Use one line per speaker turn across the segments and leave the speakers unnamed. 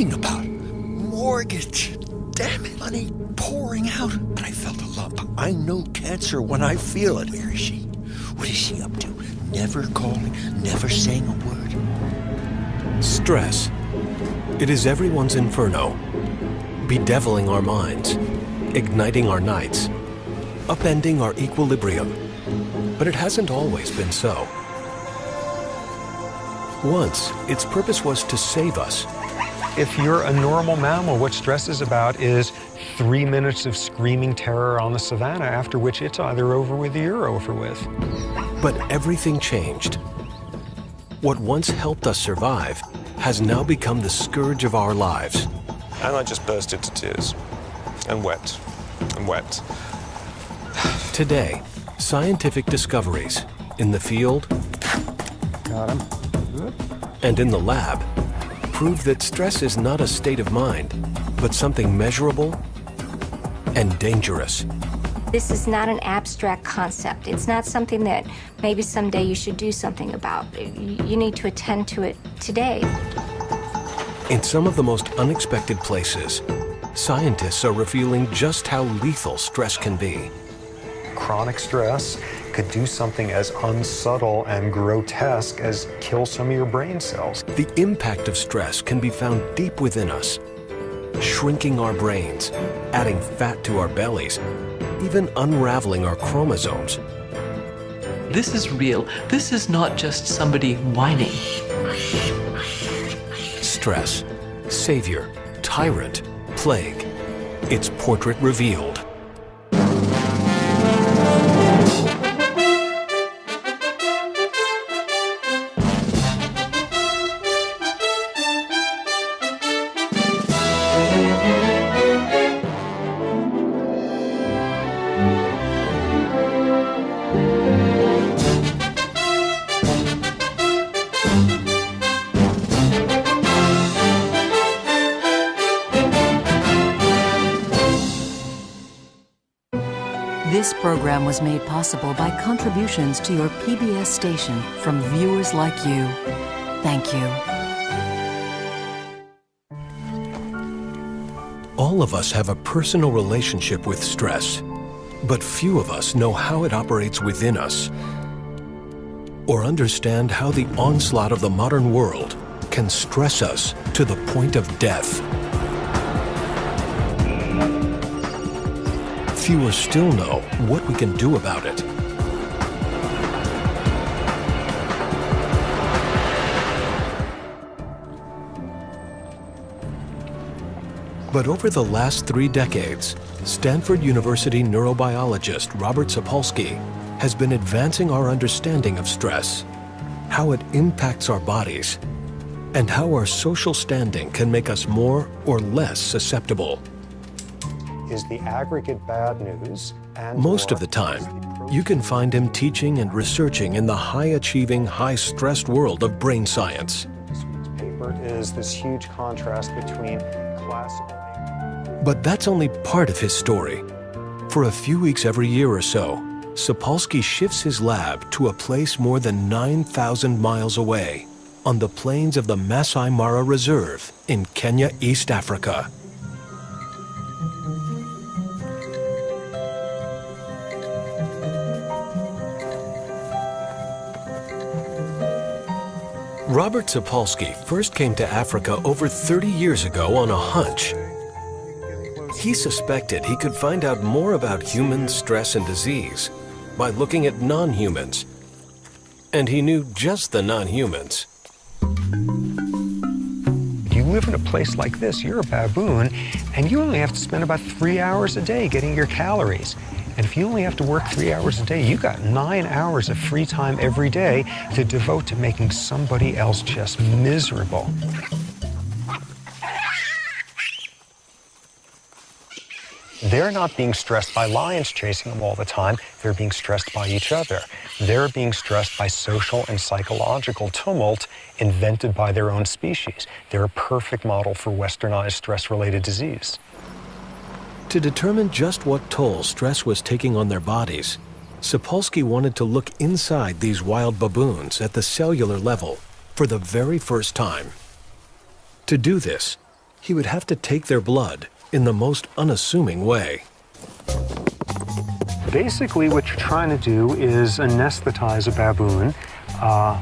thinking about? Mortgage. Damn it. Money pouring out. And I felt a lump. I know cancer when I feel it. Where is she? What is she up to? Never calling, never saying a word.
Stress. It is everyone's inferno, bedeviling our minds, igniting our nights, upending our equilibrium. But it hasn't always been so. Once, its purpose was to save us.
If you're a normal mammal, what stress is about is 3 minutes of screaming terror on the savannah, after which it's either over with or you're over with.
But everything changed. What once helped us survive has now become the scourge of our lives.
And I just burst into tears and wept and wept.
Today, scientific discoveries in the field
Got him. Good.
and in the lab prove that stress is not a state of mind, but something measurable and dangerous.
This is not an abstract concept. It's not something that maybe someday you should do something about. You need to attend to it today.
In some of the most unexpected places, scientists are revealing just how lethal stress can be.
Chronic stress could do something as unsubtle and grotesque as kill some of your brain cells.
The impact of stress can be found deep within us, shrinking our brains, adding fat to our bellies, even unraveling our chromosomes.
This is real. This is not just somebody whining.
Stress, savior, tyrant, plague. Its portrait revealed.
This program was made possible by contributions to your PBS station from viewers like you. Thank you.
All of us have a personal relationship with stress, but few of us know how it operates within us or understand how the onslaught of the modern world can stress us to the point of death. Fewer still know what we can do about it. But over the last 3 decades, Stanford University neurobiologist Robert Sapolsky has been advancing our understanding of stress, how it impacts our bodies, and how our social standing can make us more or less susceptible.
Is the aggregate bad news and
Most of the time, you can find him teaching and researching in the high-achieving, high-stressed world of brain science.
This week's paper is this huge contrast between classical.
But that's only part of his story. For a few weeks every year or so, Sapolsky shifts his lab to a place more than 9,000 miles away on the plains of the Masai Mara Reserve in Kenya, East Africa. Robert Sapolsky first came to Africa over 30 years ago on a hunch. He suspected he could find out more about human stress and disease by looking at non-humans. And he knew just the non-humans.
You live in a place like this, you're a baboon, and you only have to spend about 3 hours a day getting your calories. And if you only have to work 3 hours a day, you got 9 hours of free time every day to devote to making somebody else just miserable. They're not being stressed by lions chasing them all the time. They're being stressed by each other. They're being stressed by social and psychological tumult invented by their own species. They're a perfect model for westernized stress-related disease.
To determine just what toll stress was taking on their bodies, Sapolsky wanted to look inside these wild baboons at the cellular level for the very first time. To do this, he would have to take their blood in the most unassuming way.
Basically, what you're trying to do is anesthetize a baboon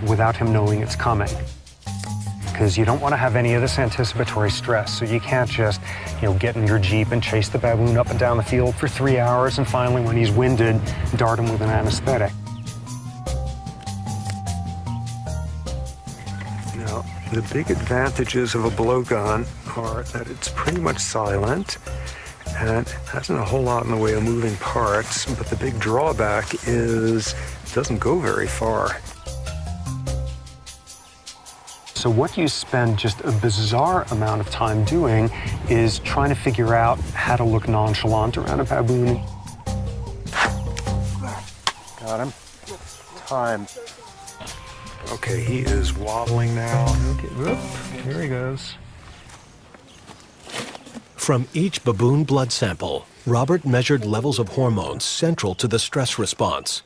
without him knowing it's coming. Because you don't want to have any of this anticipatory stress. So you can't just, get in your Jeep and chase the baboon up and down the field for 3 hours and finally, when he's winded, dart him with an anesthetic. Now, the big advantages of a blowgun are that it's pretty much silent and it hasn't a whole lot in the way of moving parts, but the big drawback is it doesn't go very far. So what you spend just a bizarre amount of time doing is trying to figure out how to look nonchalant around a baboon. Got him. Time. Okay, he is wobbling now. Okay, whoop, here he goes.
From each baboon blood sample, Robert measured levels of hormones central to the stress response.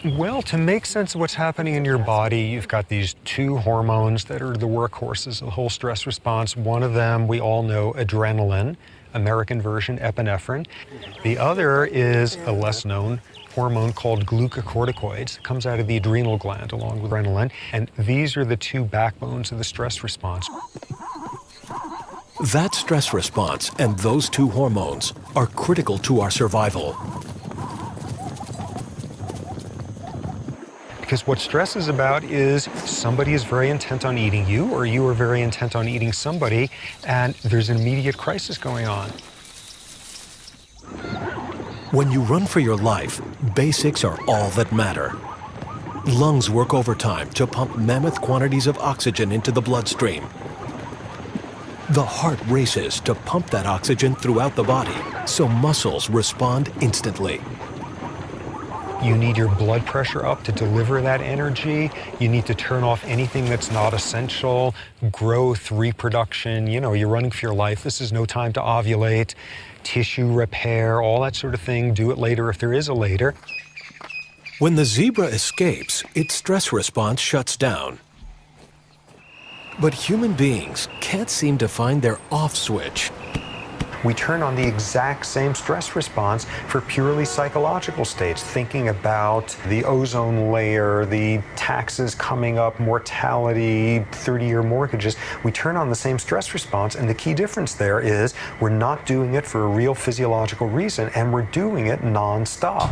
Well, to make sense of what's happening in your body, you've got these two hormones that are the workhorses of the whole stress response. One of them, we all know, adrenaline, American version epinephrine. The other is a less known hormone called glucocorticoids. It comes out of the adrenal gland along with adrenaline. And these are the two backbones of the stress response.
That stress response and those two hormones are critical to our survival.
Because what stress is about is somebody is very intent on eating you, or you are very intent on eating somebody, and there's an immediate crisis going on.
When you run for your life, basics are all that matter. Lungs work overtime to pump mammoth quantities of oxygen into the bloodstream. The heart races to pump that oxygen throughout the body, so muscles respond instantly.
You need your blood pressure up to deliver that energy. You need to turn off anything that's not essential. Growth, reproduction, you're running for your life. This is no time to ovulate. Tissue repair, all that sort of thing. Do it later if there is a later.
When the zebra escapes, its stress response shuts down. But human beings can't seem to find their off switch.
We turn on the exact same stress response for purely psychological states, thinking about the ozone layer, the taxes coming up, mortality, 30-year mortgages. We turn on the same stress response, and the key difference there is we're not doing it for a real physiological reason, and we're doing it nonstop.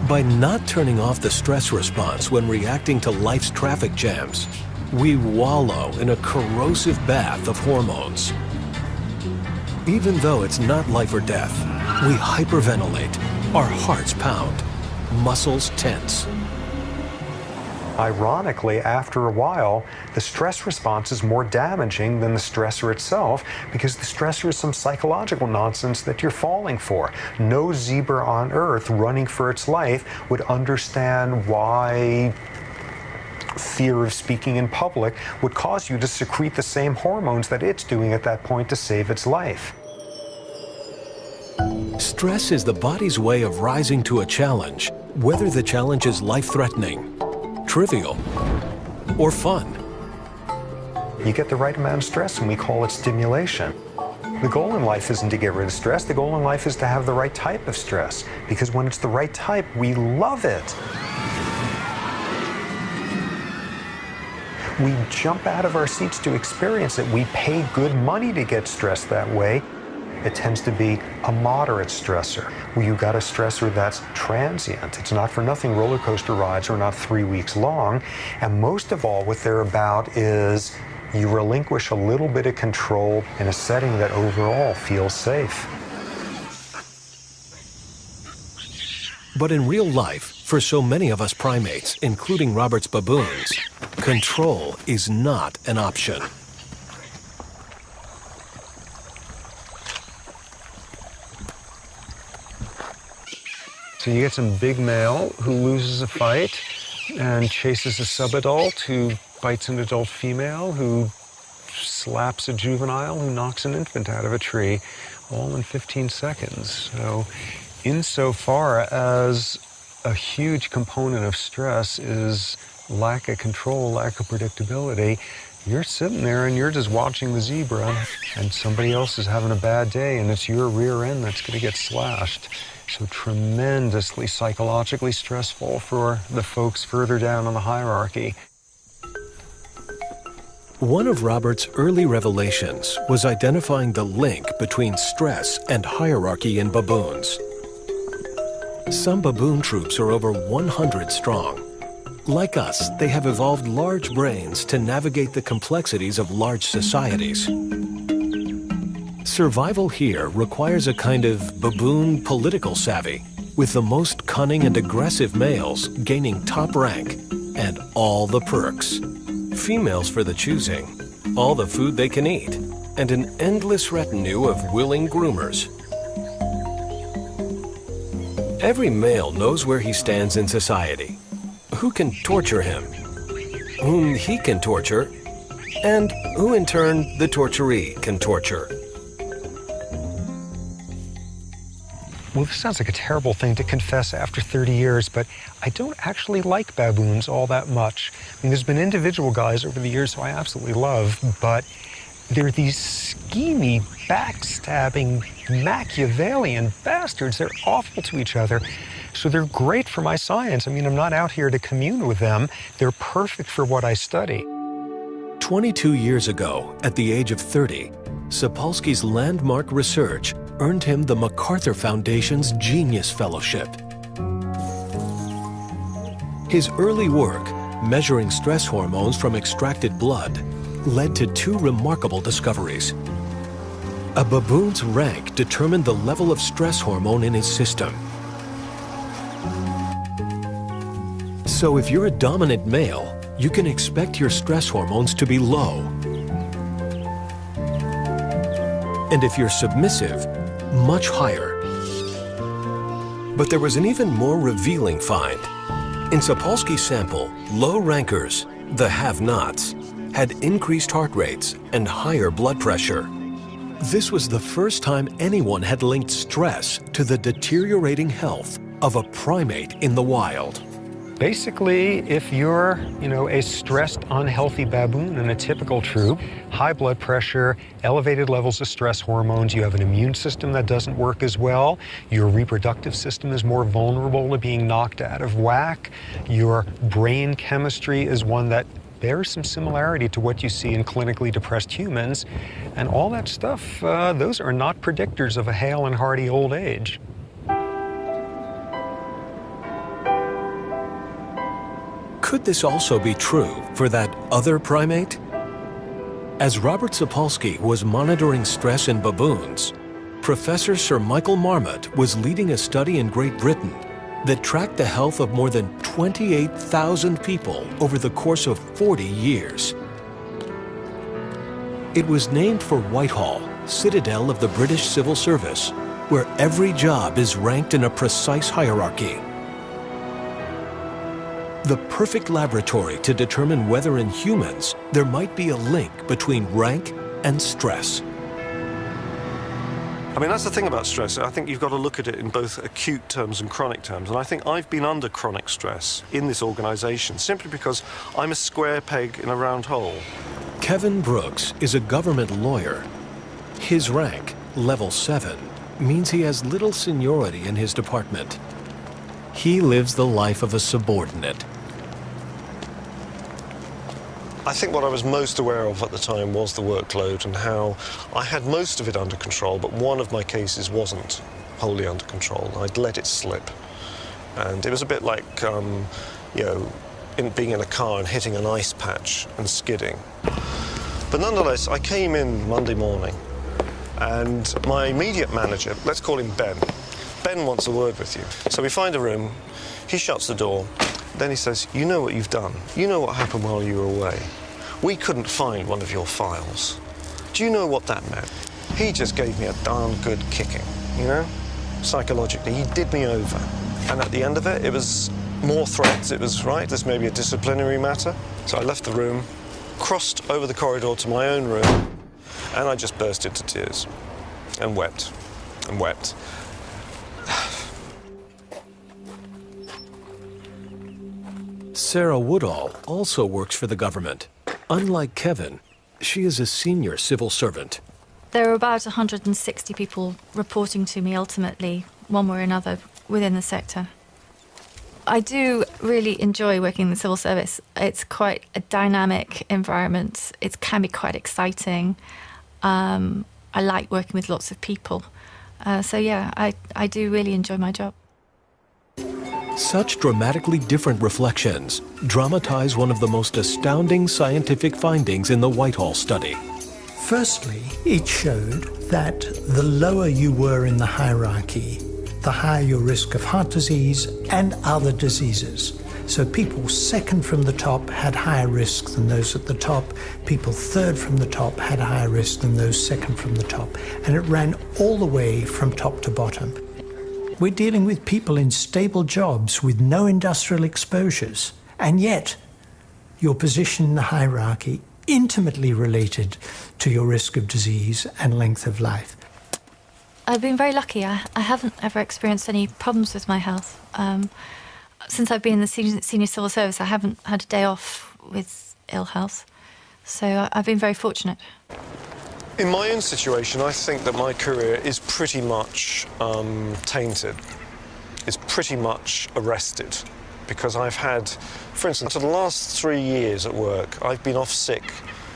By not turning off the stress response when reacting to life's traffic jams, we wallow in a corrosive bath of hormones. Even though it's not life or death, we hyperventilate, our hearts pound, muscles tense.
Ironically, after a while, the stress response is more damaging than the stressor itself because the stressor is some psychological nonsense that you're falling for. No zebra on Earth running for its life would understand why fear of speaking in public would cause you to secrete the same hormones that it's doing at that point to save its life.
Stress is the body's way of rising to a challenge, whether the challenge is life-threatening, trivial, or fun.
You get the right amount of stress and we call it stimulation. The goal in life isn't to get rid of stress. The goal in life is to have the right type of stress, because when it's the right type, we love it. We jump out of our seats to experience it. We pay good money to get stressed that way. It tends to be a moderate stressor, where you got a stressor that's transient. It's not for nothing roller coaster rides are not 3 weeks long. And most of all, what they're about is you relinquish a little bit of control in a setting that overall feels safe.
But in real life, for so many of us primates, including Robert's baboons, control is not an option.
So you get some big male who loses a fight and chases a subadult who bites an adult female who slaps a juvenile who knocks an infant out of a tree, all in 15 seconds. So insofar as a huge component of stress is lack of control, lack of predictability, You're sitting there and you're just watching the zebra, and somebody else is having a bad day, and it's your rear end that's going to get slashed. So tremendously psychologically stressful for the folks further down on the hierarchy.
One of Robert's early revelations was identifying the link between stress and hierarchy in baboons. Some baboon troops are over 100 strong. Like us, they have evolved large brains to navigate the complexities of large societies. Survival here requires a kind of baboon political savvy, with the most cunning and aggressive males gaining top rank and all the perks. Females for the choosing, all the food they can eat, and an endless retinue of willing groomers. Every male knows where he stands in society, who can torture him, whom he can torture, and who in turn the torturee can torture.
Well, this sounds like a terrible thing to confess after 30 years, but I don't actually like baboons all that much. I mean, there's been individual guys over the years who I absolutely love, but they're these schemy, backstabbing, Machiavellian bastards. They're awful to each other. So they're great for my science. I mean, I'm not out here to commune with them. They're perfect for what I study.
22 years ago, at the age of 30, Sapolsky's landmark research earned him the MacArthur Foundation's Genius Fellowship. His early work, measuring stress hormones from extracted blood, led to two remarkable discoveries. A baboon's rank determined the level of stress hormone in his system. So if you're a dominant male, you can expect your stress hormones to be low. And if you're submissive, much higher. But there was an even more revealing find. In Sapolsky's sample, low rankers, the have-nots, had increased heart rates and higher blood pressure. This was the first time anyone had linked stress to the deteriorating health of a primate in the wild.
Basically, if you're, a stressed, unhealthy baboon in a typical troop, high blood pressure, elevated levels of stress hormones, you have an immune system that doesn't work as well, your reproductive system is more vulnerable to being knocked out of whack, your brain chemistry is one that bears some similarity to what you see in clinically depressed humans, and all that stuff, those are not predictors of a hale and hearty old age.
Could this also be true for that other primate? As Robert Sapolsky was monitoring stress in baboons, Professor Sir Michael Marmot was leading a study in Great Britain that tracked the health of more than 28,000 people over the course of 40 years. It was named for Whitehall, citadel of the British Civil Service, where every job is ranked in a precise hierarchy. The perfect laboratory to determine whether in humans there might be a link between rank and stress.
I mean, that's the thing about stress. I think you've got to look at it in both acute terms and chronic terms. And I think I've been under chronic stress in this organisation simply because I'm a square peg in a round hole.
Kevin Brooks is a government lawyer. His rank, level 7, means he has little seniority in his department. He lives the life of a subordinate.
I think what I was most aware of at the time was the workload and how I had most of it under control, but one of my cases wasn't wholly under control. I'd let it slip. And it was a bit like, being in a car and hitting an ice patch and skidding. But nonetheless, I came in Monday morning, and my immediate manager, let's call him Ben, Ben wants a word with you. So we find a room, he shuts the door, then he says, you know what you've done. You know what happened while you were away. We couldn't find one of your files. Do you know what that meant? He just gave me a darn good kicking, psychologically. He did me over. And at the end of it, it was more threats. It was, right, this may be a disciplinary matter. So I left the room, crossed over the corridor to my own room, and I just burst into tears and wept and wept.
Sarah Woodall also works for the government. Unlike Kevin, she is a senior civil servant.
There are about 160 people reporting to me ultimately, one way or another, within the sector. I do really enjoy working in the civil service. It's quite a dynamic environment. It can be quite exciting. I like working with lots of people. So yeah, I do really enjoy my job.
Such dramatically different reflections dramatize one of the most astounding scientific findings in the Whitehall study.
Firstly, it showed that the lower you were in the hierarchy, the higher your risk of heart disease and other diseases. So people second from the top had higher risk than those at the top. People third from the top had higher risk than those second from the top. And it ran all the way from top to bottom. We're dealing with people in stable jobs with no industrial exposures. And yet, your position in the hierarchy intimately related to your risk of disease and length of life.
I've been very lucky. I haven't ever experienced any problems with my health. Since I've been in the senior civil service, I haven't had a day off with ill health. So I've been very fortunate.
In my own situation, I think that my career is pretty much tainted. It's pretty much arrested because I've had, for instance, for the last 3 years at work, I've been off sick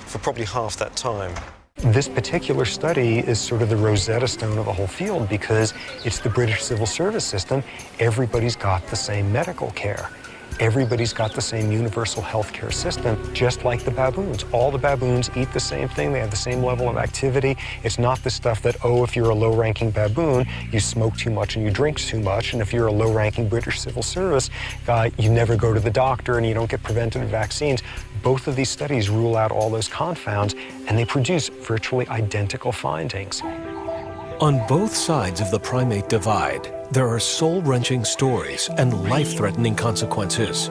for probably half that time.
This particular study is sort of the Rosetta Stone of the whole field because it's the British civil service system. Everybody's got the same medical care. Everybody's got the same universal health care system, just like the baboons. All the baboons eat the same thing. They have the same level of activity. It's not the stuff that, oh, if you're a low-ranking baboon, you smoke too much and you drink too much. And if you're a low-ranking British civil service guy, you never go to the doctor and you don't get preventative vaccines. Both of these studies rule out all those confounds, and they produce virtually identical findings.
On both sides of the primate divide, there are soul-wrenching stories and life-threatening consequences.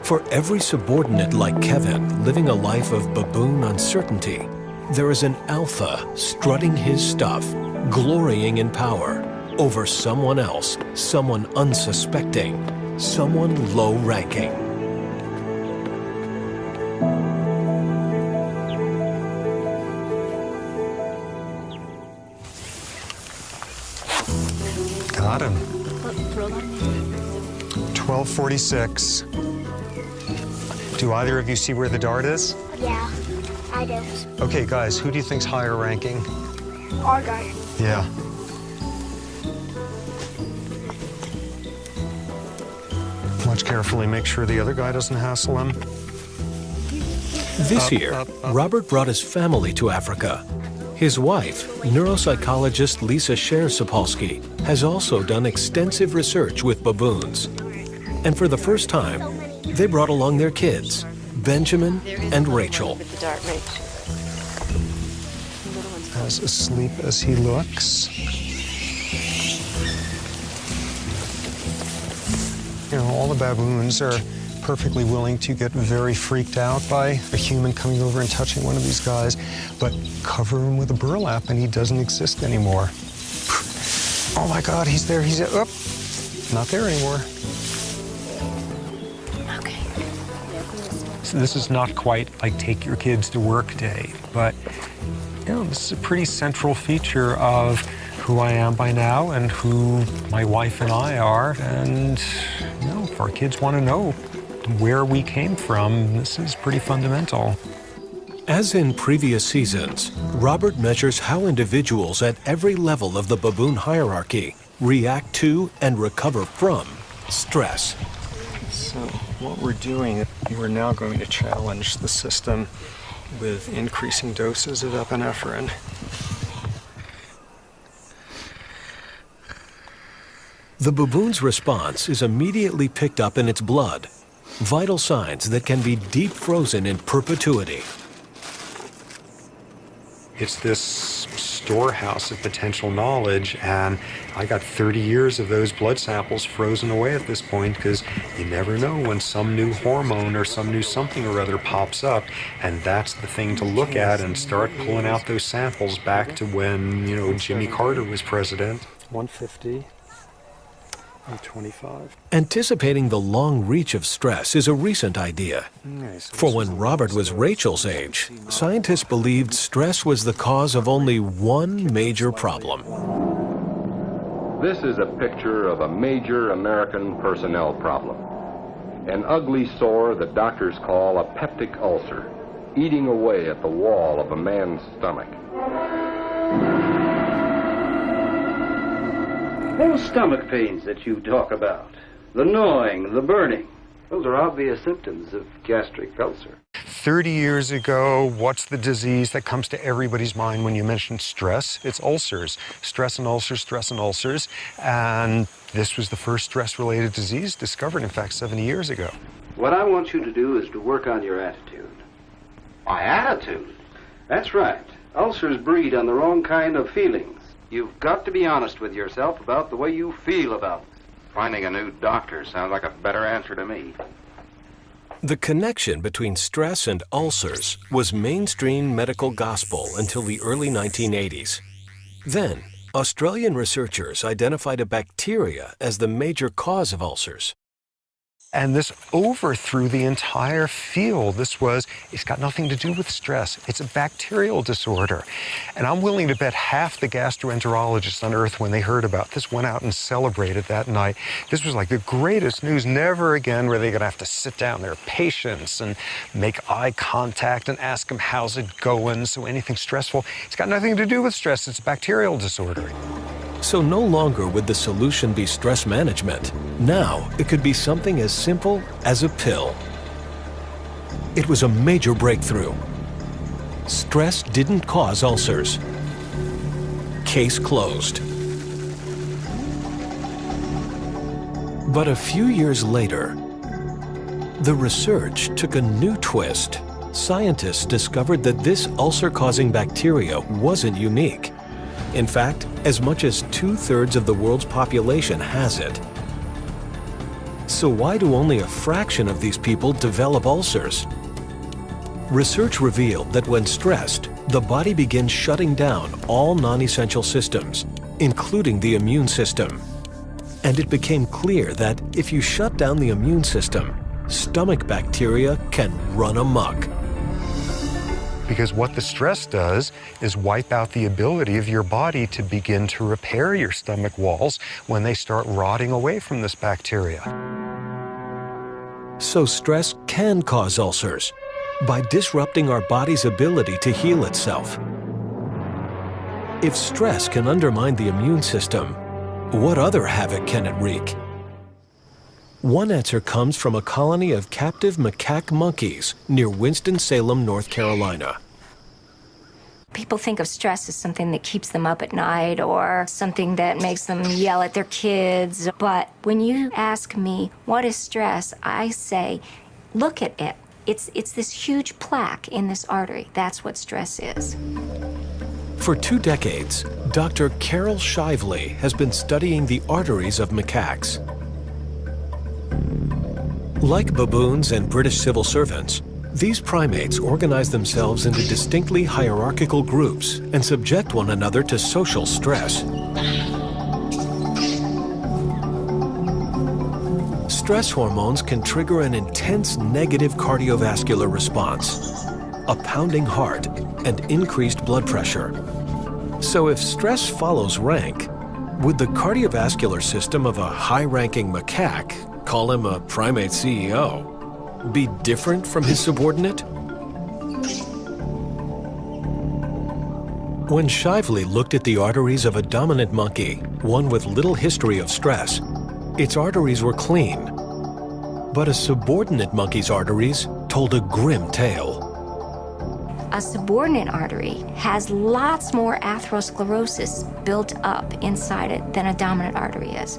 For every subordinate like Kevin living a life of baboon uncertainty, there is an alpha strutting his stuff, glorying in power over someone else, someone unsuspecting, someone low-ranking.
Got him. 1246. Do either of you see where the dart is?
Yeah, I do.
Okay, guys, who do you think's higher ranking?
Our guy.
Yeah. Watch carefully, make sure the other guy doesn't hassle him.
This year, Robert brought his family to Africa. His wife, neuropsychologist Lisa Scher-Sapolsky, has also done extensive research with baboons. And for the first time, they brought along their kids, Benjamin and Rachel.
As asleep as he looks. You know, all the baboons are perfectly willing to get very freaked out by a human coming over and touching one of these guys, but cover him with a burlap and he doesn't exist anymore. Oh my God, he's there, he's there. Oh, not there anymore.
Okay.
So this is not quite like take your kids to work day, but you know, this is a pretty central feature of who I am by now and who my wife and I are. And you know, if our kids want to know where we came from, this is pretty fundamental.
As in previous seasons, Robert measures how individuals at every level of the baboon hierarchy react to and recover from stress.
So what we're doing, we're now going to challenge the system with increasing doses of epinephrine.
The baboon's response is immediately picked up in its blood, vital signs that can be deep frozen in perpetuity.
It's this storehouse of potential knowledge, and I got 30 years of those blood samples frozen away at this point because you never know when some new hormone or some new something or other pops up, and that's the thing to look at and start pulling out those samples back to when, you know, Jimmy Carter was president. 150. I'm 25.
Anticipating the long reach of stress is a recent idea. For when Robert was Rachel's age, scientists believed stress was the cause of only one major problem.
This is a picture of a major American personnel problem. An ugly sore that doctors call a peptic ulcer, eating away at the wall of a man's stomach.
Those stomach pains that you talk about, the gnawing, the burning, those are obvious symptoms of gastric ulcer.
30 years ago, what's the disease that comes to everybody's mind when you mention stress? It's ulcers. Stress and ulcers, stress and ulcers. And this was the first stress-related disease discovered, in fact, 70 years ago.
What I want you to do is to work on your attitude. My attitude? That's right. Ulcers breed on the wrong kind of feelings. You've got to be honest with yourself about the way you feel about it. Finding a new doctor sounds like a better answer to me.
The connection between stress and ulcers was mainstream medical gospel until the early 1980s. Then, Australian researchers identified a bacteria as the major cause of ulcers.
And this overthrew the entire field. It's got nothing to do with stress. It's a bacterial disorder. And I'm willing to bet half the gastroenterologists on earth, when they heard about this, went out and celebrated that night. This was like the greatest news. Never again were they going to have to sit down their patients and make eye contact and ask them, how's it going? So anything stressful, it's got nothing to do with stress. It's a bacterial disorder.
So no longer would the solution be stress management. Now it could be something as simple as a pill. It was a major breakthrough. Stress didn't cause ulcers. Case closed. But a few years later, the research took a new twist. Scientists discovered that this ulcer-causing bacteria wasn't unique. In fact, as much as 2/3 of the world's population has it. So why do only a fraction of these people develop ulcers? Research revealed that when stressed, the body begins shutting down all non-essential systems, including the immune system. And it became clear that if you shut down the immune system, stomach bacteria can run amok.
Because what the stress does is wipe out the ability of your body to begin to repair your stomach walls when they start rotting away from this bacteria.
So stress can cause ulcers by disrupting our body's ability to heal itself. If stress can undermine the immune system, what other havoc can it wreak? One answer comes from a colony of captive macaque monkeys near Winston-Salem, North Carolina.
People think of stress as something that keeps them up at night or something that makes them yell at their kids. But when you ask me, what is stress? I say, look at it. It's this huge plaque in this artery. That's what stress is.
For 2 decades, Dr. Carol Shively has been studying the arteries of macaques. Like baboons and British civil servants, these primates organize themselves into distinctly hierarchical groups and subject one another to social stress. Stress hormones can trigger an intense negative cardiovascular response, a pounding heart, and increased blood pressure. So if stress follows rank, would the cardiovascular system of a high-ranking macaque, call him a primate CEO, be different from his subordinate? When Shively looked at the arteries of a dominant monkey, one with little history of stress, its arteries were clean. But a subordinate monkey's arteries told a grim tale.
A subordinate artery has lots more atherosclerosis built up inside it than a dominant artery is.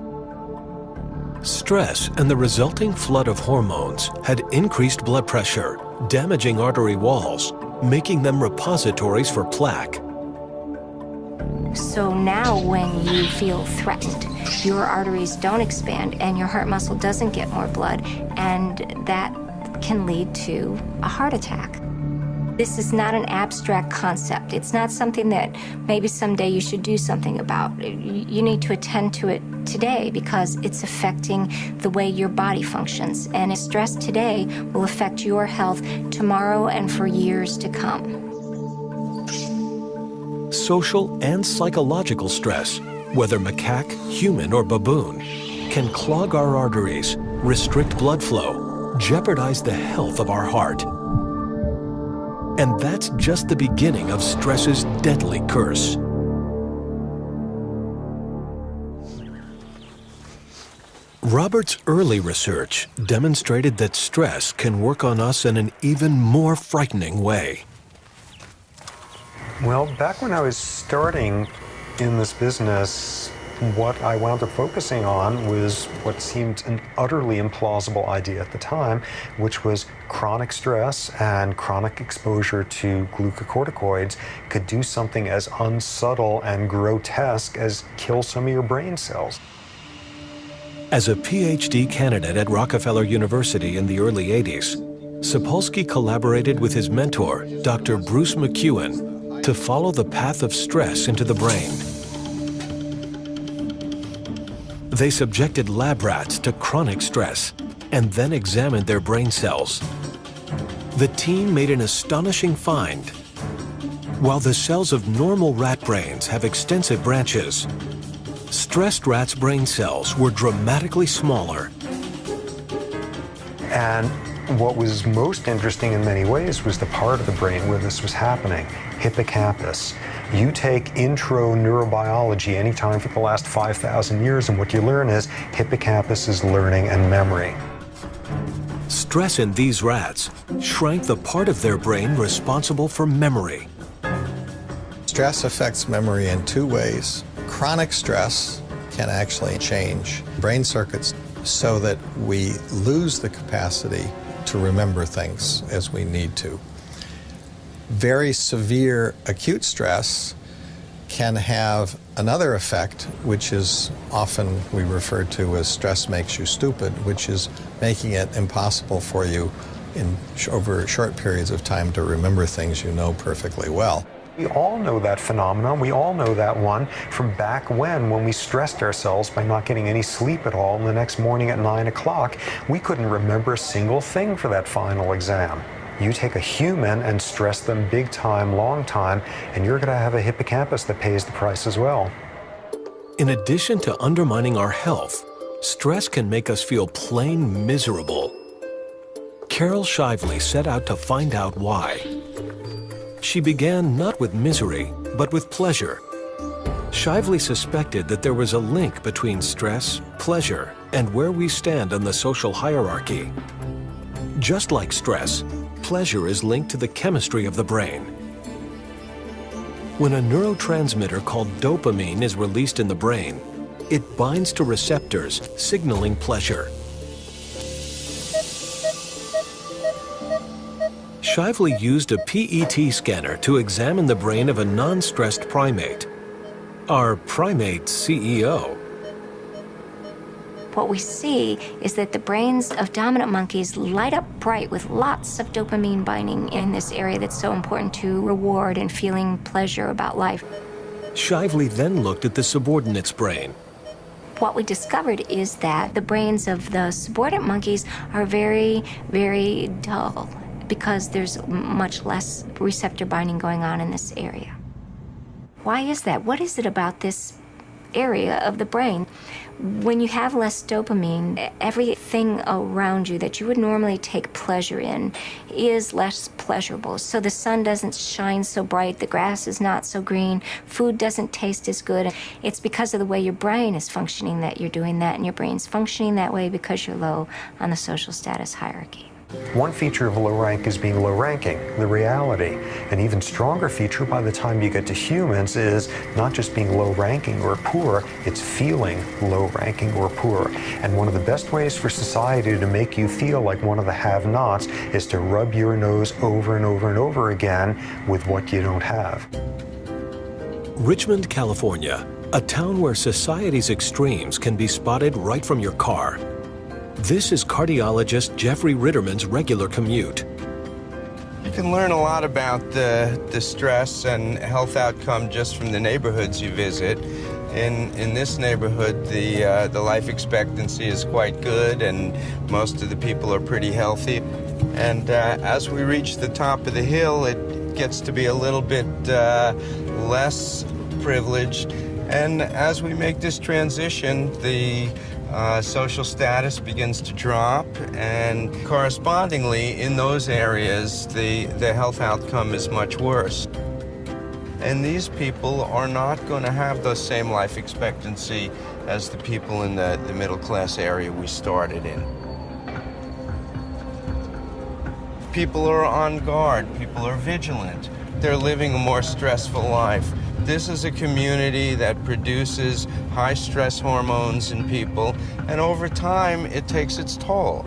Stress and the resulting flood of hormones had increased blood pressure, damaging artery walls, making them repositories for plaque.
So now when you feel threatened, your arteries don't expand and your heart muscle doesn't get more blood, and that can lead to a heart attack. This is not an abstract concept. It's not something that maybe someday you should do something about. You need to attend to it today because it's affecting the way your body functions. And stress today will affect your health tomorrow and for years to come.
Social and psychological stress, whether macaque, human, or baboon, can clog our arteries, restrict blood flow, jeopardize the health of our heart. And that's just the beginning of stress's deadly curse. Robert's early research demonstrated that stress can work on us in an even more frightening way.
Well, back when I was starting in this business, what I wound up focusing on was what seemed an utterly implausible idea at the time, which was chronic stress and chronic exposure to glucocorticoids could do something as unsubtle and grotesque as kill some of your brain cells.
As a PhD candidate at Rockefeller University in the early 80s, Sapolsky collaborated with his mentor, Dr. Bruce McEwen, to follow the path of stress into the brain. They subjected lab rats to chronic stress and then examined their brain cells. The team made an astonishing find. While the cells of normal rat brains have extensive branches, stressed rats' brain cells were dramatically smaller.
And what was most interesting in many ways was the part of the brain where this was happening, hippocampus. You take intro neurobiology anytime for the last 5,000 years, and what you learn is hippocampus is learning and memory.
Stress in these rats shrank the part of their brain responsible for memory.
Stress affects memory in two ways. Chronic stress can actually change brain circuits so that we lose the capacity to remember things as we need to. Very severe acute stress can have another effect, which is often we refer to as stress makes you stupid, which is making it impossible for you over short periods of time to remember things you know perfectly well.
We all know that phenomenon. We all know that one from back when we stressed ourselves by not getting any sleep at all, and the next morning at 9 o'clock, we couldn't remember a single thing for that final exam. You take a human and stress them big time, long time, and you're going to have a hippocampus that pays the price as well.
In addition to undermining our health, stress can make us feel plain miserable. Carol Shively set out to find out why. She began not with misery, but with pleasure. Shively suspected that there was a link between stress, pleasure, and where we stand on the social hierarchy. Just like stress, pleasure is linked to the chemistry of the brain. When a neurotransmitter called dopamine is released in the brain, it binds to receptors signaling pleasure. Shively used a PET scanner to examine the brain of a non-stressed primate, our primate CEO.
What we see is that the brains of dominant monkeys light up bright with lots of dopamine binding in this area that's so important to reward and feeling pleasure about life.
Shively then looked at the subordinate's brain.
What we discovered is that the brains of the subordinate monkeys are very, very dull because there's much less receptor binding going on in this area. Why is that? What is it about this area of the brain? When you have less dopamine, everything around you that you would normally take pleasure in is less pleasurable. So the sun doesn't shine so bright, the grass is not so green, food doesn't taste as good. It's because of the way your brain is functioning that you're doing that, and your brain's functioning that way because you're low on the social status hierarchy.
One feature of low rank is being low ranking, the reality. An even stronger feature by the time you get to humans is not just being low ranking or poor, it's feeling low ranking or poor. And one of the best ways for society to make you feel like one of the have-nots is to rub your nose over and over and over again with what you don't have.
Richmond, California, a town where society's extremes can be spotted right from your car. This is cardiologist Jeffrey Ritterman's regular commute.
You can learn a lot about the stress and health outcome just from the neighborhoods you visit. In this neighborhood, the life expectancy is quite good, and most of the people are pretty healthy. And as we reach the top of the hill, it gets to be a little bit less privileged. And as we make this transition, the social status begins to drop, and correspondingly, in those areas, the health outcome is much worse. And these people are not going to have the same life expectancy as the people in the middle-class area we started in. People are on guard, people are vigilant. They're living a more stressful life. This is a community that produces high stress hormones in people, and over time, it takes its toll.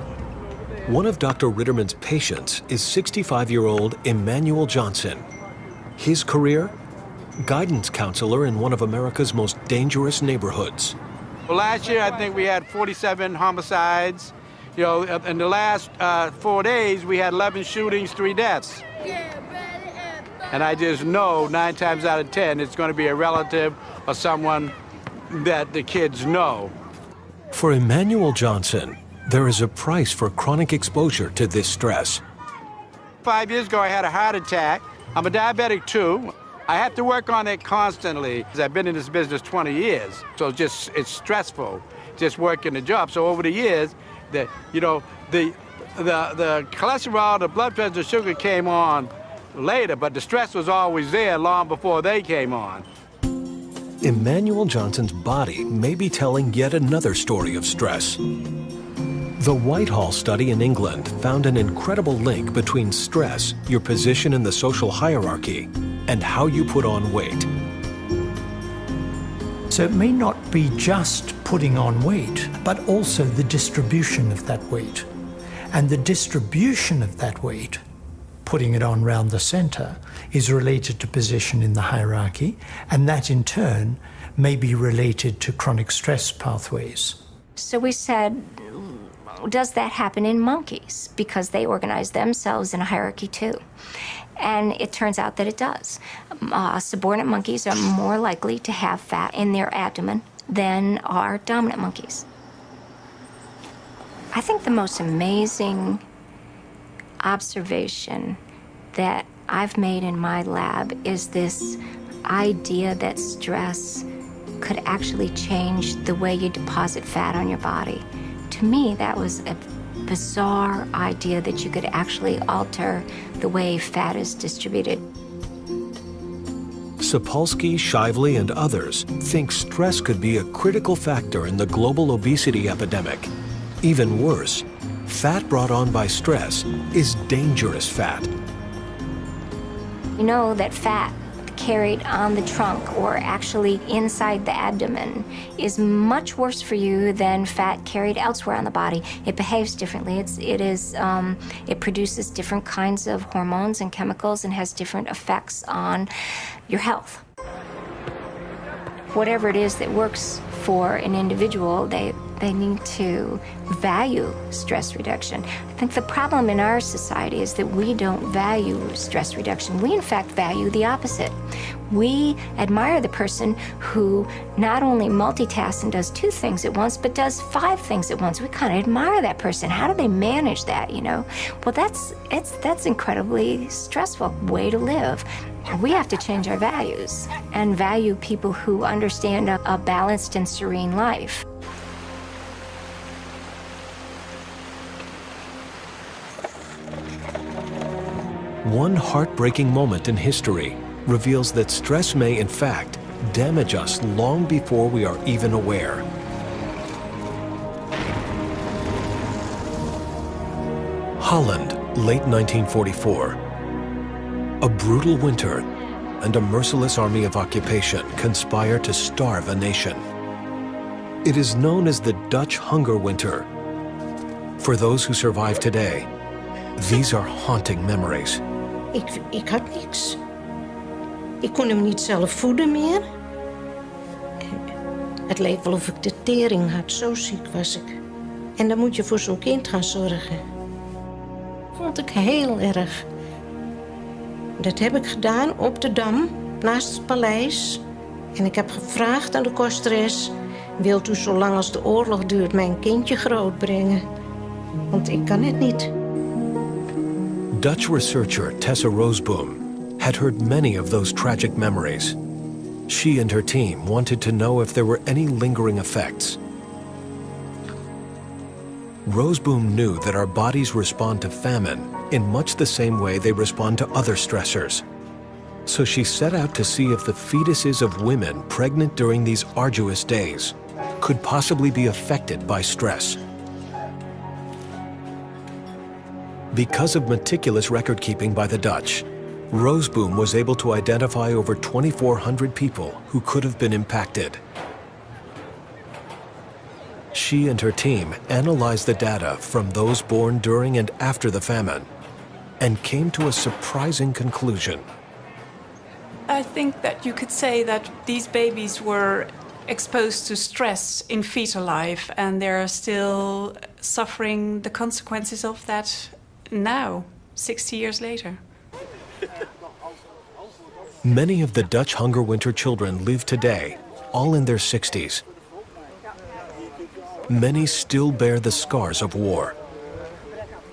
One of Dr. Ritterman's patients is 65-year-old Emmanuel Johnson. His career? Guidance counselor in one of America's most dangerous neighborhoods.
Well, last year, I think we had 47 homicides. You know, in the last 4 days, we had 11 shootings, 3 deaths. And I just know 9 times out of 10, it's going to be a relative or someone that the kids know.
For Emmanuel Johnson, there is a price for chronic exposure to this stress.
5 years ago, I had a heart attack. I'm a diabetic, too. I have to work on it constantly. I've been in this business 20 years, so it's stressful, just working the job. So over the years, the cholesterol, the blood pressure, the sugar came on later, but the stress was always there long before they came on.
Emmanuel Johnson's body may be telling yet another story of stress. The Whitehall study in England found an incredible link between stress, your position in the social hierarchy, and how you put on weight.
So it may not be just putting on weight, but also the distribution of that weight. And the distribution of that weight, putting it on round the center, is related to position in the hierarchy, and that in turn may be related to chronic stress pathways.
So we said, does that happen in monkeys? Because they organize themselves in a hierarchy too. And it turns out that it does. Subordinate monkeys are more likely to have fat in their abdomen than are dominant monkeys. I think the most amazing observation that I've made in my lab is this idea that stress could actually change the way you deposit fat on your body. To me, that was a bizarre idea that you could actually alter the way fat is distributed.
Sapolsky, Shively, and others think stress could be a critical factor in the global obesity epidemic. Even worse, fat brought on by stress is dangerous fat.
You know that fat carried on the trunk or actually inside the abdomen is much worse for you than fat carried elsewhere on the body. It behaves differently. It produces different kinds of hormones and chemicals and has different effects on your health. Whatever it is that works for an individual, they need to value stress reduction. I think the problem in our society is that we don't value stress reduction. We, in fact, value the opposite. We admire the person who not only multitasks and does 2 things at once, but does 5 things at once. We kind of admire that person. How do they manage that, you know? Well, that's incredibly stressful way to live. We have to change our values and value people who understand a balanced and serene life.
One heartbreaking moment in history reveals that stress may, in fact, damage us long before we are even aware. Holland, late 1944. A brutal winter and a merciless army of occupation conspire to starve a nation. It is known as the Dutch Hunger Winter. For those who survive today, these are haunting memories.
Ik had niks. Ik kon hem niet zelf voeden meer. Het leek wel of ik de tering had, zo ziek was ik. En dan moet je voor zo'n kind gaan zorgen. Vond ik heel erg. Dat heb ik gedaan op de Dam, naast het paleis. En ik heb gevraagd aan de kosteres: wilt u zolang als de oorlog duurt mijn kindje grootbrengen? Want ik kan het niet.
Dutch researcher Tessa Roseboom had heard many of those tragic memories. She and her team wanted to know if there were any lingering effects. Roseboom knew that our bodies respond to famine in much the same way they respond to other stressors. So she set out to see if the fetuses of women pregnant during these arduous days could possibly be affected by stress. Because of meticulous record-keeping by the Dutch, Roseboom was able to identify over 2,400 people who could have been impacted. She and her team analyzed the data from those born during and after the famine and came to a surprising conclusion.
I think that you could say that these babies were exposed to stress in fetal life, and they're still suffering the consequences of that now, 60 years later.
Many of the Dutch hunger winter children live today, all in their 60s. Many still bear the scars of war.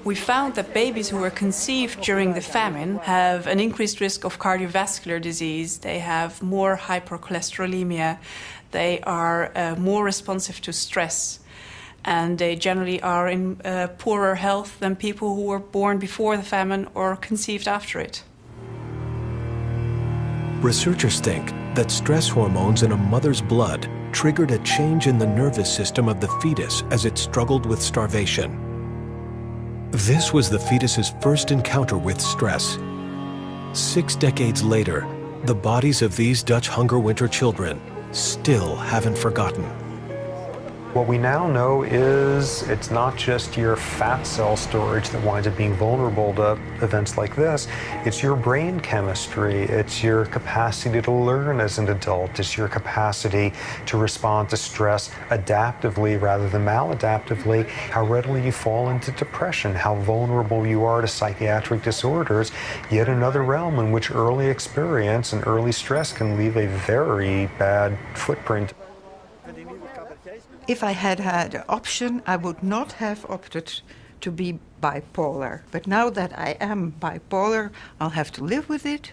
We found that babies who were conceived during the famine have an increased risk of cardiovascular disease. They have more hypercholesterolemia. They are more responsive to stress. And they generally are in poorer health than people who were born before the famine or conceived after it.
Researchers think that stress hormones in a mother's blood triggered a change in the nervous system of the fetus as it struggled with starvation. This was the fetus's first encounter with stress. 6 decades later, the bodies of these Dutch hunger winter children still haven't forgotten.
What we now know is it's not just your fat cell storage that winds up being vulnerable to events like this. It's your brain chemistry. It's your capacity to learn as an adult. It's your capacity to respond to stress adaptively rather than maladaptively. How readily you fall into depression. How vulnerable you are to psychiatric disorders. Yet another realm in which early experience and early stress can leave a very bad footprint.
If I had had an option, I would not have opted to be bipolar. But now that I am bipolar, I'll have to live with it.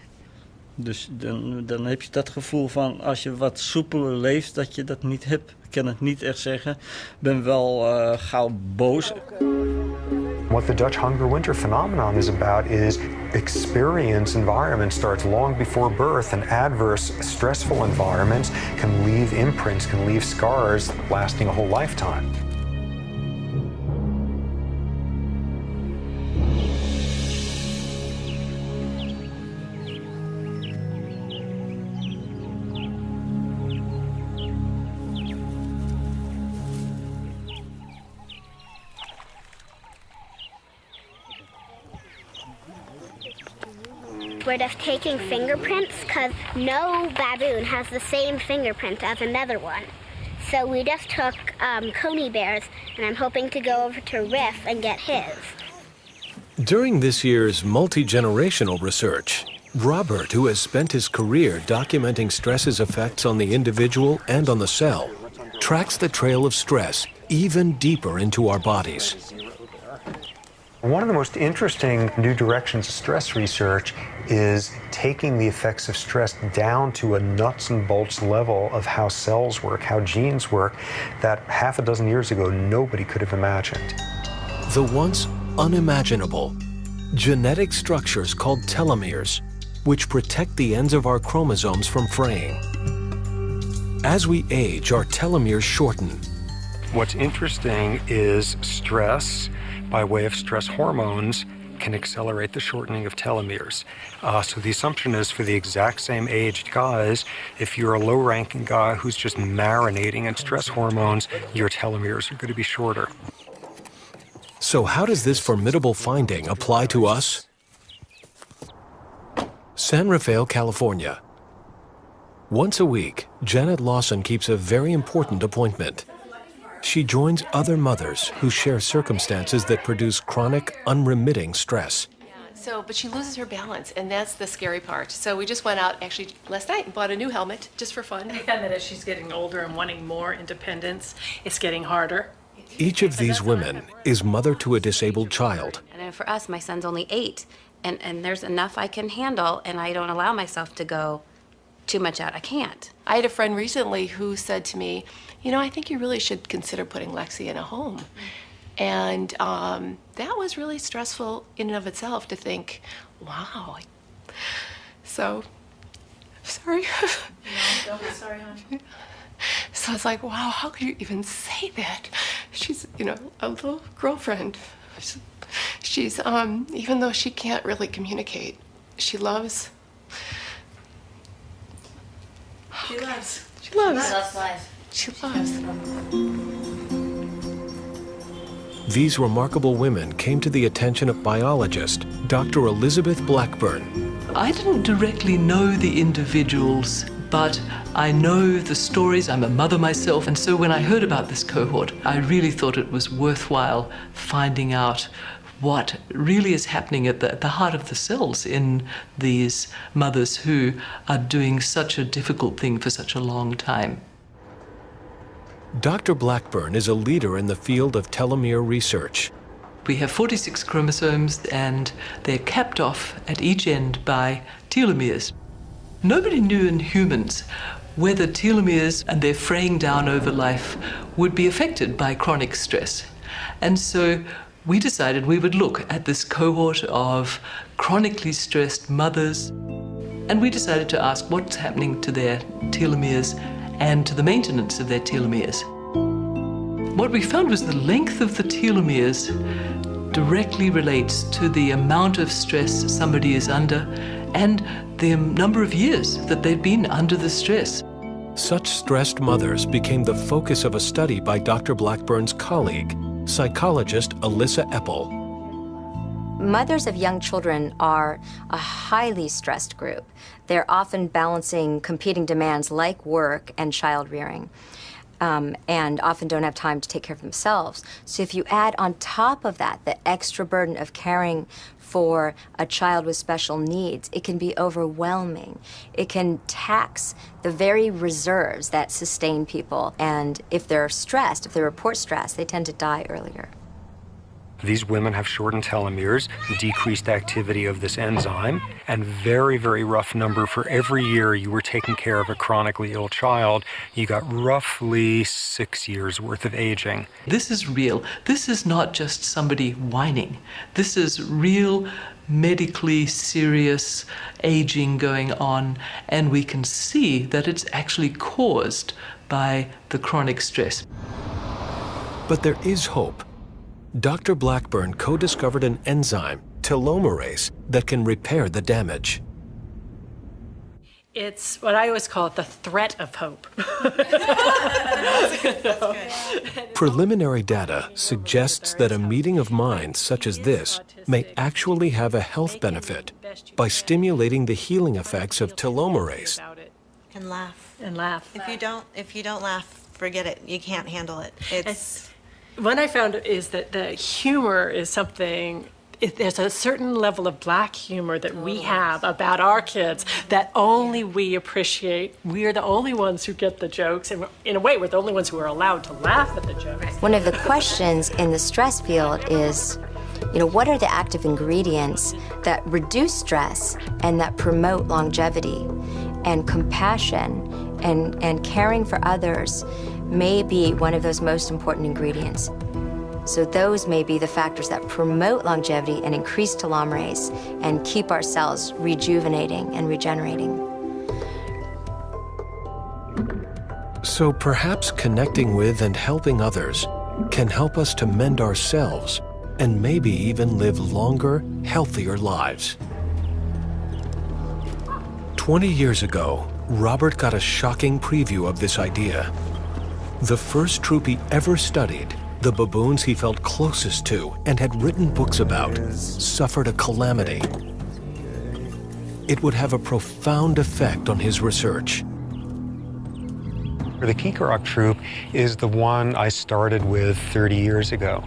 Dus dan heb je dat gevoel van als je wat soepeler leeft, dat je dat niet hebt. Ik kan het niet echt zeggen. Ik ben wel gauw boos.
What the Dutch hunger winter phenomenon is about is experience environment starts long before birth, and adverse, stressful environments can leave imprints, can leave scars lasting a whole lifetime.
We're just taking fingerprints because no baboon has the same fingerprint as another one. So we just took coney bears, and I'm hoping to go over to Riff and get his.
During this year's multi-generational research, Robert, who has spent his career documenting stress's effects on the individual and on the cell, tracks the trail of stress even deeper into our bodies.
One of the most interesting new directions of stress research is taking the effects of stress down to a nuts and bolts level of how cells work, how genes work, that half a dozen years ago nobody could have imagined.
The once unimaginable genetic structures called telomeres, which protect the ends of our chromosomes from fraying. As we age, our telomeres shorten.
What's interesting is stress, by way of stress hormones, can accelerate the shortening of telomeres. So the assumption is for the exact same aged guys, if you're a low-ranking guy who's just marinating in stress hormones, your telomeres are going to be shorter.
So how does this formidable finding apply to us? San Rafael, California. Once a week, Janet Lawson keeps a very important appointment. She joins other mothers who share circumstances that produce chronic, unremitting stress.
So, but she loses her balance, and that's the scary part. So we just went out actually last night and bought a new helmet just for fun.
I found that as she's getting older and wanting more independence, it's getting harder.
Each of these women is mother to a disabled child.
And then for us, my son's only 8, and there's enough I can handle, and I don't allow myself to go too much out. I can't.
I had a friend recently who said to me, you know, I think you really should consider putting Lexi in a home. And that was really stressful in and of itself to think, wow. So, sorry.
No, don't be sorry, hon.
So it's like, wow, how could you even say that? She's, you know, a little girlfriend. She's, even though she can't really communicate, she loves.
She loves.
She loves.
She loves life.
She loves.
These remarkable women came to the attention of biologist Dr. Elizabeth Blackburn.
I didn't directly know the individuals, but I know the stories. I'm a mother myself, and so when I heard about this cohort, I really thought it was worthwhile finding out what really is happening at the heart of the cells in these mothers who are doing such a difficult thing for such a long time.
Dr. Blackburn is a leader in the field of telomere research.
We have 46 chromosomes, and they're capped off at each end by telomeres. Nobody knew in humans whether telomeres and their fraying down over life would be affected by chronic stress. And so we decided we would look at this cohort of chronically stressed mothers, and we decided to ask what's happening to their telomeres and to the maintenance of their telomeres. What we found was the length of the telomeres directly relates to the amount of stress somebody is under and the number of years that they've been under the stress.
Such stressed mothers became the focus of a study by Dr. Blackburn's colleague, psychologist Alyssa Eppel.
Mothers of young children are a highly stressed group. They're often balancing competing demands like work and child rearing, and often don't have time to take care of themselves. So if you add on top of that the extra burden of caring for a child with special needs, it can be overwhelming. It can tax the very reserves that sustain people. And if they're stressed, if they report stress, they tend to die earlier.
These women have shortened telomeres, decreased activity of this enzyme, and very, very rough number for every year you were taking care of a chronically ill child, you got roughly 6 years worth of aging.
This is real. This is not just somebody whining. This is real, medically serious aging going on, and we can see that it's actually caused by the chronic stress.
But there is hope. Dr. Blackburn co-discovered an enzyme, telomerase, that can repair the damage.
It's what I always call it, the threat of hope.
Preliminary data suggests that a meeting of minds such as this may actually have a health benefit by stimulating the healing effects of telomerase.
And laugh.
And laugh.
If you don't laugh, forget it. You can't handle it.
What I found is that the humor is something, there's a certain level of black humor that we have about our kids that only we appreciate. We're the only ones who get the jokes, and in a way, we're the only ones who are allowed to laugh at the jokes.
One of the questions in the stress field is, what are the active ingredients that reduce stress and that promote longevity? And compassion and caring for others may be one of those most important ingredients. So those may be the factors that promote longevity and increase telomerase and keep our cells rejuvenating and regenerating.
So perhaps connecting with and helping others can help us to mend ourselves and maybe even live longer, healthier lives. 20 years ago, Robert got a shocking preview of this idea. The first troop he ever studied, the baboons he felt closest to and had written books about, suffered a calamity. It would have a profound effect on his research.
The Kikarok troop is the one I started with 30 years ago.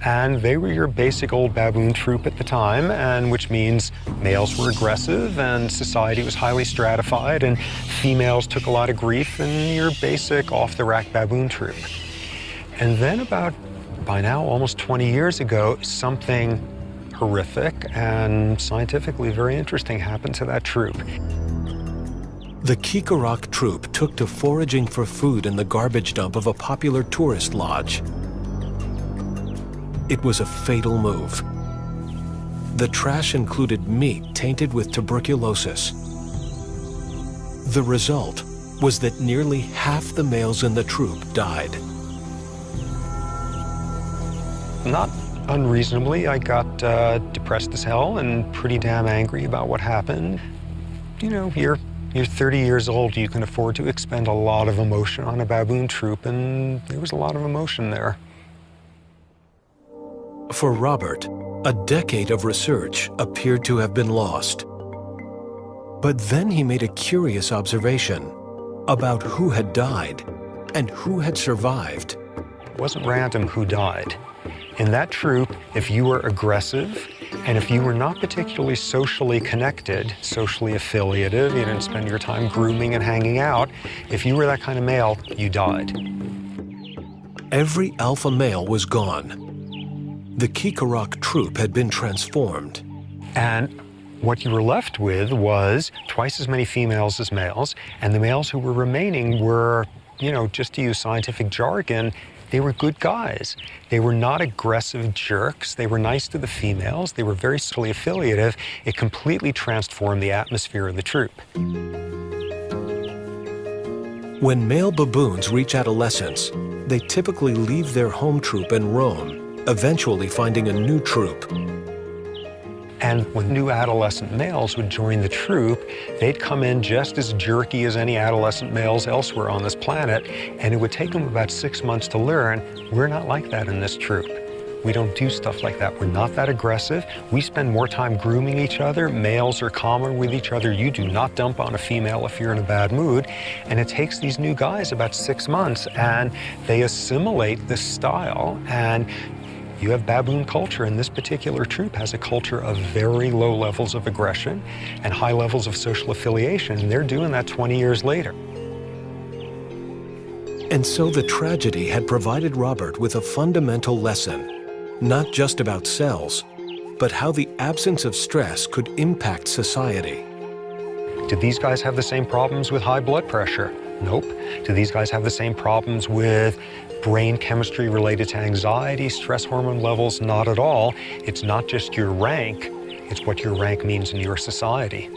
And they were your basic old baboon troop at the time, and which means males were aggressive and society was highly stratified and females took a lot of grief, and your basic off-the-rack baboon troop. And then about, by now, almost 20 years ago, something horrific and scientifically very interesting happened to that troop.
The Kikarok troop took to foraging for food in the garbage dump of a popular tourist lodge. It was a fatal move. The trash included meat tainted with tuberculosis. The result was that nearly half the males in the troop died.
Not unreasonably, I got depressed as hell and pretty damn angry about what happened. You know, you're 30 years old, you can afford to expend a lot of emotion on a baboon troop, and there was a lot of emotion there.
For Robert, a decade of research appeared to have been lost. But then he made a curious observation about who had died and who had survived.
It wasn't random who died. In that troop, if you were aggressive, and if you were not particularly socially connected, socially affiliative, you didn't spend your time grooming and hanging out, if you were that kind of male, you died.
Every alpha male was gone. The Kikarok troop had been transformed.
And what you were left with was twice as many females as males, and the males who were remaining were, you know, just to use scientific jargon, they were good guys. They were not aggressive jerks. They were nice to the females. They were very socially affiliative. It completely transformed the atmosphere of the troop.
When male baboons reach adolescence, they typically leave their home troop and roam, eventually finding a new troop.
And when new adolescent males would join the troop, they'd come in just as jerky as any adolescent males elsewhere on this planet, and it would take them about 6 months to learn, we're not like that in this troop. We don't do stuff like that. We're not that aggressive. We spend more time grooming each other. Males are calmer with each other. You do not dump on a female if you're in a bad mood. And it takes these new guys about 6 months, and they assimilate this style. And you have baboon culture, and this particular troop has a culture of very low levels of aggression and high levels of social affiliation, and they're doing that 20 years later.
And so the tragedy had provided Robert with a fundamental lesson, not just about cells, but how the absence of stress could impact society.
Did these guys have the same problems with high blood pressure? Nope. Do these guys have the same problems with brain chemistry related to anxiety, stress hormone levels? Not at all. It's not just your rank, it's what your rank means in your society.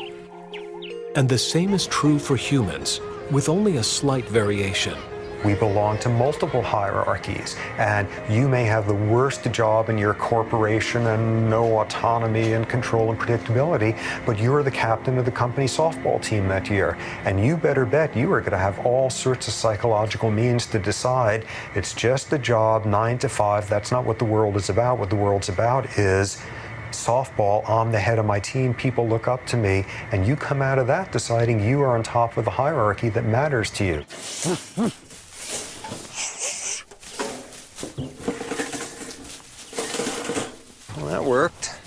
And the same is true for humans, with only a slight variation.
We belong to multiple hierarchies, and you may have the worst job in your corporation and no autonomy and control and predictability, but you're the captain of the company softball team that year, and you better bet you are going to have all sorts of psychological means to decide it's just a job, 9 to 5, that's not what the world is about. What the world's about is softball, I'm the head of my team, people look up to me, and you come out of that deciding you are on top of the hierarchy that matters to you. Well, that worked.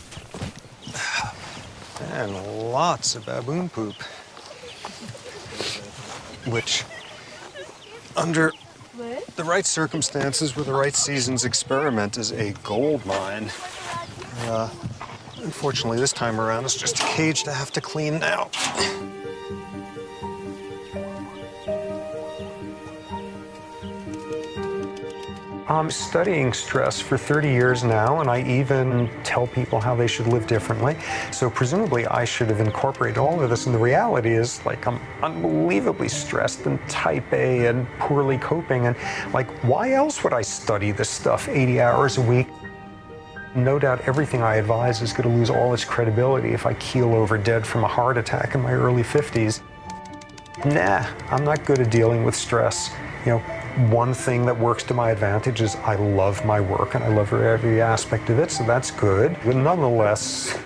And lots of baboon poop. Which, under the right circumstances with the right season's experiment, is a gold mine. Unfortunately, this time around, it's just a cage to have to clean now. I'm studying stress for 30 years now, and I even tell people how they should live differently. So presumably I should have incorporated all of this, and the reality is, like, I'm unbelievably stressed and type A and poorly coping, and like, why else would I study this stuff 80 hours a week? No doubt everything I advise is going to lose all its credibility if I keel over dead from a heart attack in my early 50s. Nah, I'm not good at dealing with stress. You know, one thing that works to my advantage is I love my work and I love every aspect of it, so that's good. But nonetheless,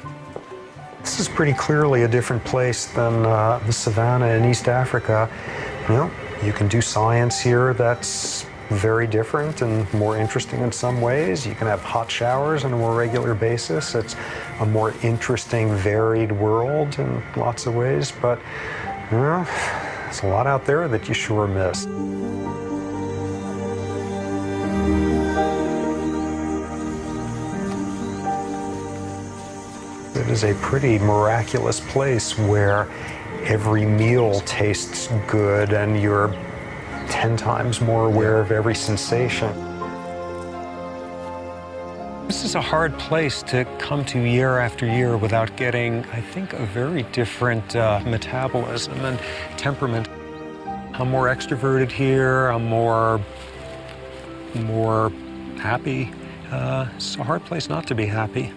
this is pretty clearly a different place than the savannah in East Africa. You know, You can do science here that's very different and more interesting in some ways. You can have hot showers on a more regular basis. It's a more interesting, varied world in lots of ways, but there's a lot out there that you sure miss. It is a pretty miraculous place where every meal tastes good and you're 10 times more aware of every sensation. This is a hard place to come to year after year without getting, I think, a very different metabolism and temperament. I'm more extroverted here, I'm more happy. It's a hard place not to be happy.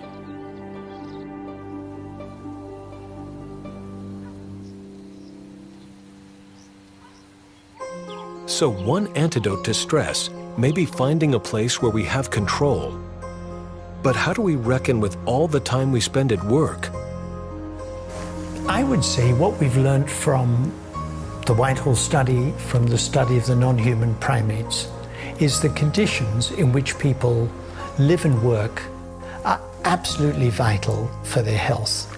So one antidote to stress may be finding a place where we have control. But how do we reckon with all the time we spend at work?
I would say what we've learned from the Whitehall study, from the study of the non-human primates, is the conditions in which people live and work are absolutely vital for their health.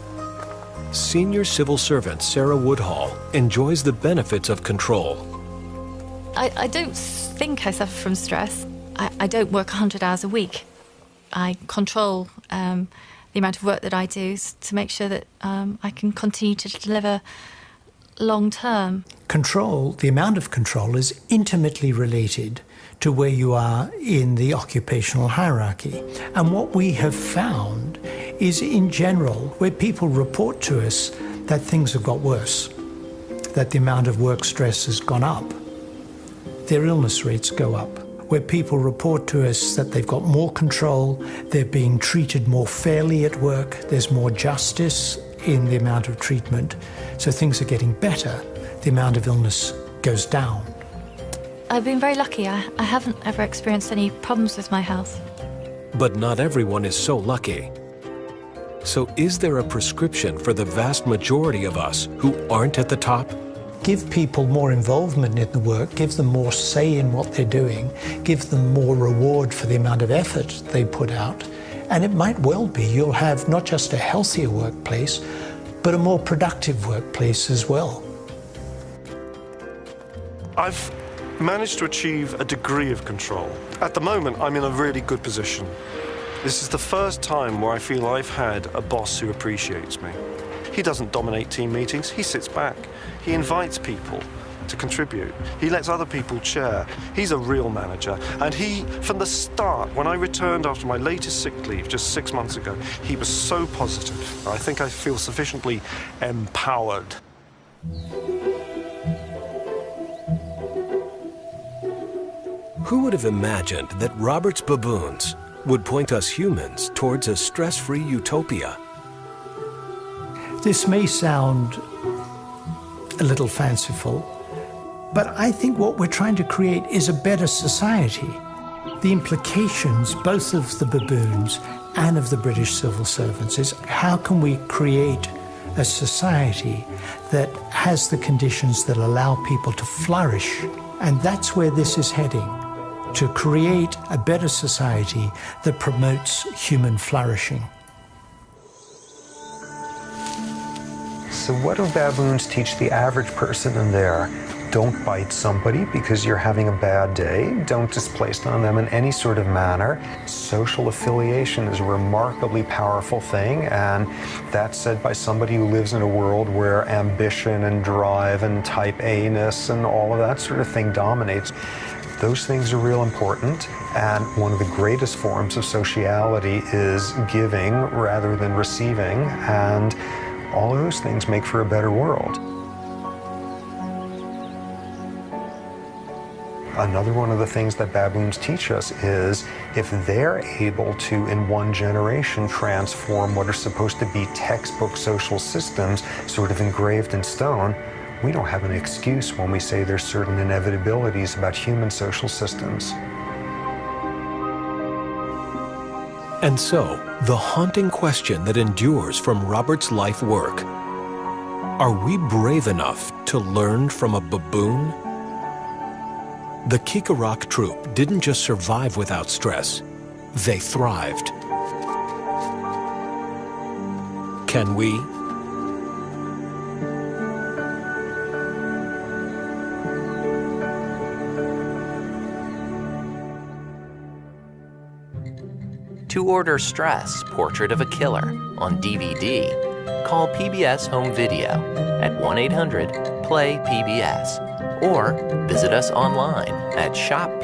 Senior civil servant Sarah Woodhall enjoys the benefits of control.
I don't think I suffer from stress. I don't work 100 hours a week. I control the amount of work that I do to make sure that I can continue to deliver long term.
Control, the amount of control, is intimately related to where you are in the occupational hierarchy. And what we have found is, in general, where people report to us that things have got worse, that the amount of work stress has gone up, their illness rates go up. Where people report to us that they've got more control, they're being treated more fairly at work, there's more justice in the amount of treatment, so things are getting better, the amount of illness goes down.
I've been very lucky. I haven't ever experienced any problems with my health.
But not everyone is so lucky. So is there a prescription for the vast majority of us who aren't at the top?
Give people more involvement in the work, give them more say in what they're doing, give them more reward for the amount of effort they put out. And it might well be you'll have not just a healthier workplace, but a more productive workplace as well.
I've managed to achieve a degree of control. At the moment, I'm in a really good position. This is the first time where I feel I've had a boss who appreciates me. He doesn't dominate team meetings, he sits back. He invites people to contribute. He lets other people chair. He's a real manager. And he, from the start, when I returned after my latest sick leave just 6 months ago, he was so positive. I think I feel sufficiently empowered.
Who would have imagined that Robert's baboons would point us humans towards a stress-free utopia?
This may sound a little fanciful, but I think what we're trying to create is a better society. The implications, both of the baboons and of the British civil servants, is how can we create a society that has the conditions that allow people to flourish? And that's where this is heading, to create a better society that promotes human flourishing.
So what do baboons teach the average person in there? Don't bite somebody because you're having a bad day. Don't displace on them in any sort of manner. Social affiliation is a remarkably powerful thing, and that's said by somebody who lives in a world where ambition and drive and type A-ness and all of that sort of thing dominates. Those things are real important, and one of the greatest forms of sociality is giving rather than receiving, and all of those things make for a better world. Another one of the things that baboons teach us is if they're able to, in one generation, transform what are supposed to be textbook social systems sort of engraved in stone, we don't have an excuse when we say there's certain inevitabilities about human social systems.
And so, the haunting question that endures from Robert's life work: are we brave enough to learn from a baboon? The Kikarak troupe didn't just survive without stress, they thrived. Can we?
To order Stress, Portrait of a Killer on DVD, call PBS Home Video at 1-800-PLAY-PBS or visit us online at shoppbs.org.